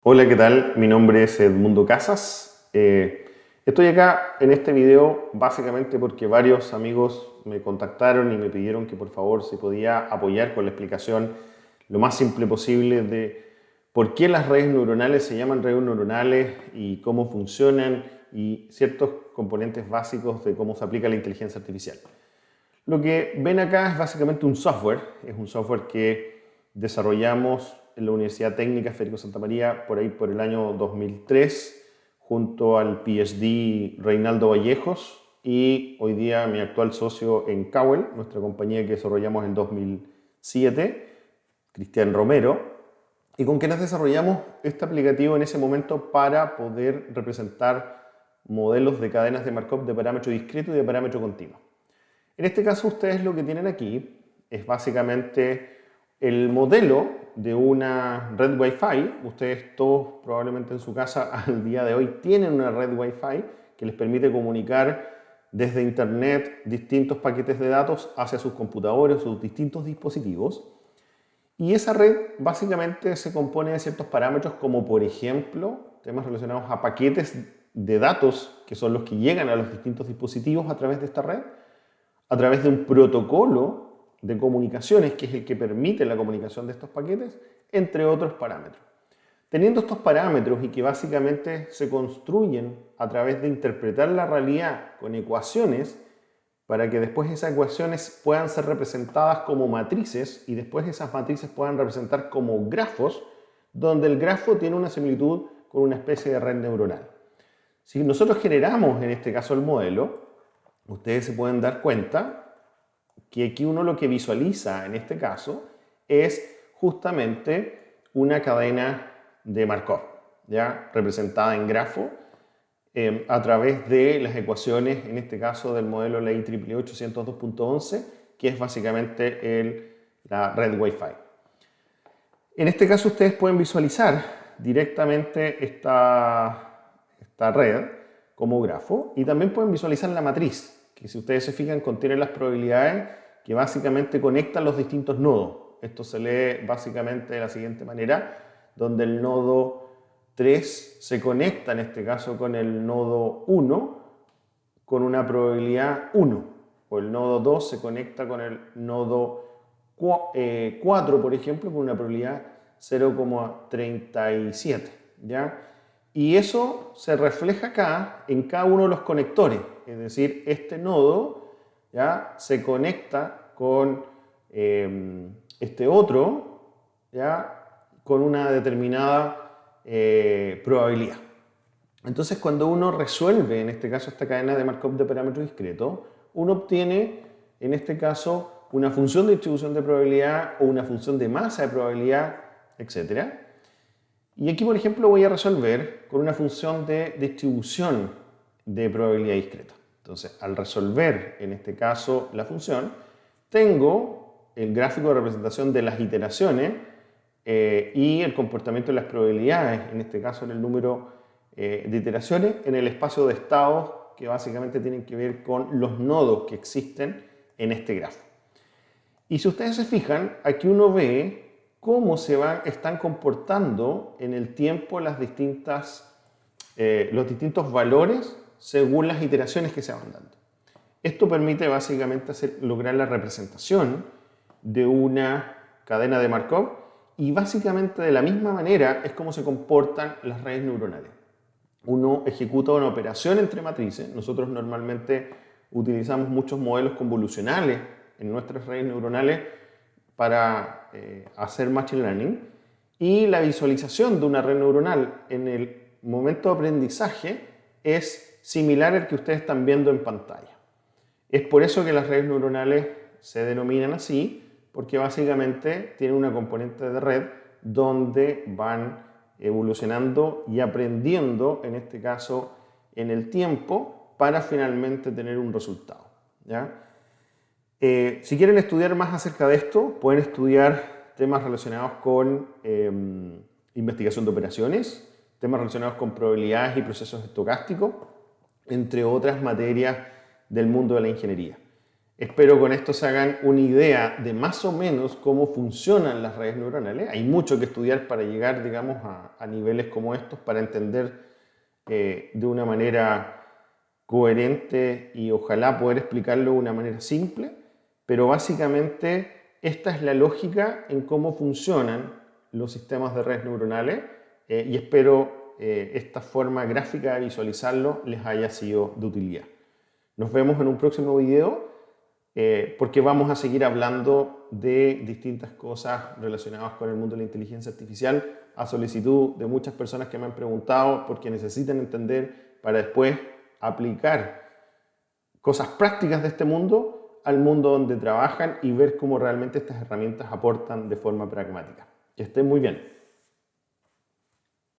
Hola, ¿qué tal? Mi nombre es Edmundo Casas. Estoy acá en este video básicamente porque varios amigos me contactaron y me pidieron que por favor se podía apoyar con la explicación lo más simple posible de por qué las redes neuronales se llaman redes neuronales y cómo funcionan y ciertos componentes básicos de cómo se aplica la inteligencia artificial. Lo que ven acá es básicamente un software, es un software que desarrollamos en la Universidad Técnica Federico Santa María por ahí por el año 2003 junto al PhD Reinaldo Vallejos y hoy día mi actual socio en Cowell, nuestra compañía que desarrollamos en 2007, Cristian Romero, y con quienes desarrollamos este aplicativo en ese momento para poder representar modelos de cadenas de Markov de parámetro discreto y de parámetro continuo. En este caso ustedes lo que tienen aquí es básicamente el modelo de una red Wi-Fi. Ustedes todos probablemente en su casa al día de hoy tienen una red Wi-Fi que les permite comunicar desde internet distintos paquetes de datos hacia sus computadores, sus distintos dispositivos. Y esa red básicamente se compone de ciertos parámetros como por ejemplo temas relacionados a paquetes de datos que son los que llegan a los distintos dispositivos a través de esta red, a través de un protocolo de comunicaciones que es el que permite la comunicación de estos paquetes, entre otros parámetros. Teniendo estos parámetros y que básicamente se construyen a través de interpretar la realidad con ecuaciones para que después esas ecuaciones puedan ser representadas como matrices y después esas matrices puedan representar como grafos, donde el grafo tiene una similitud con una especie de red neuronal. Si nosotros generamos en este caso el modelo, ustedes se pueden dar cuenta que aquí uno lo que visualiza en este caso es justamente una cadena de Markov, ¿ya? Representada en grafo a través de las ecuaciones, en este caso del modelo ley IEEE 802.11, que es básicamente la red Wi-Fi. En este caso ustedes pueden visualizar directamente esta red como grafo y también pueden visualizar la matriz, que si ustedes se fijan contiene las probabilidades que básicamente conectan los distintos nodos. Esto se lee básicamente de la siguiente manera, donde el nodo 3 se conecta en este caso con el nodo 1 con una probabilidad 1, o el nodo 2 se conecta con el nodo 4, por ejemplo, con una probabilidad 0,37, ¿ya? Y eso se refleja acá en cada uno de los conectores, es decir, este nodo ¿ya? Se conecta con este otro ¿ya? Con una determinada probabilidad. Entonces, cuando uno resuelve, en este caso, esta cadena de Markov de parámetros discretos, uno obtiene, en este caso, una función de distribución de probabilidad o una función de masa de probabilidad, etc. Y aquí, por ejemplo, voy a resolver con una función de distribución de probabilidad discreta. Entonces, al resolver, en este caso, la función, tengo el gráfico de representación de las iteraciones y el comportamiento de las probabilidades, en este caso en el número de iteraciones, en el espacio de estados que básicamente tienen que ver con los nodos que existen en este grafo. Y si ustedes se fijan, aquí uno ve cómo están comportando en el tiempo los distintos valores según las iteraciones que se van dando. Esto permite básicamente lograr la representación de una cadena de Markov y básicamente de la misma manera es como se comportan las redes neuronales. Uno ejecuta una operación entre matrices. Nosotros normalmente utilizamos muchos modelos convolucionales en nuestras redes neuronales para hacer machine learning, y la visualización de una red neuronal en el momento de aprendizaje es similar al que ustedes están viendo en pantalla. Es por eso que las redes neuronales se denominan así, porque básicamente tienen una componente de red donde van evolucionando y aprendiendo, en este caso, en el tiempo para finalmente tener un resultado, ¿ya? Si quieren estudiar más acerca de esto, pueden estudiar temas relacionados con investigación de operaciones, temas relacionados con probabilidades y procesos estocásticos, entre otras materias del mundo de la ingeniería. Espero con esto se hagan una idea de más o menos cómo funcionan las redes neuronales. Hay mucho que estudiar para llegar, digamos, a niveles como estos, para entender de una manera coherente y ojalá poder explicarlo de una manera simple, pero básicamente esta es la lógica en cómo funcionan los sistemas de redes neuronales y espero esta forma gráfica de visualizarlo les haya sido de utilidad. Nos vemos en un próximo video porque vamos a seguir hablando de distintas cosas relacionadas con el mundo de la inteligencia artificial a solicitud de muchas personas que me han preguntado porque necesitan entender para después aplicar cosas prácticas de este mundo al mundo donde trabajan y ver cómo realmente estas herramientas aportan de forma pragmática. Que estén muy bien.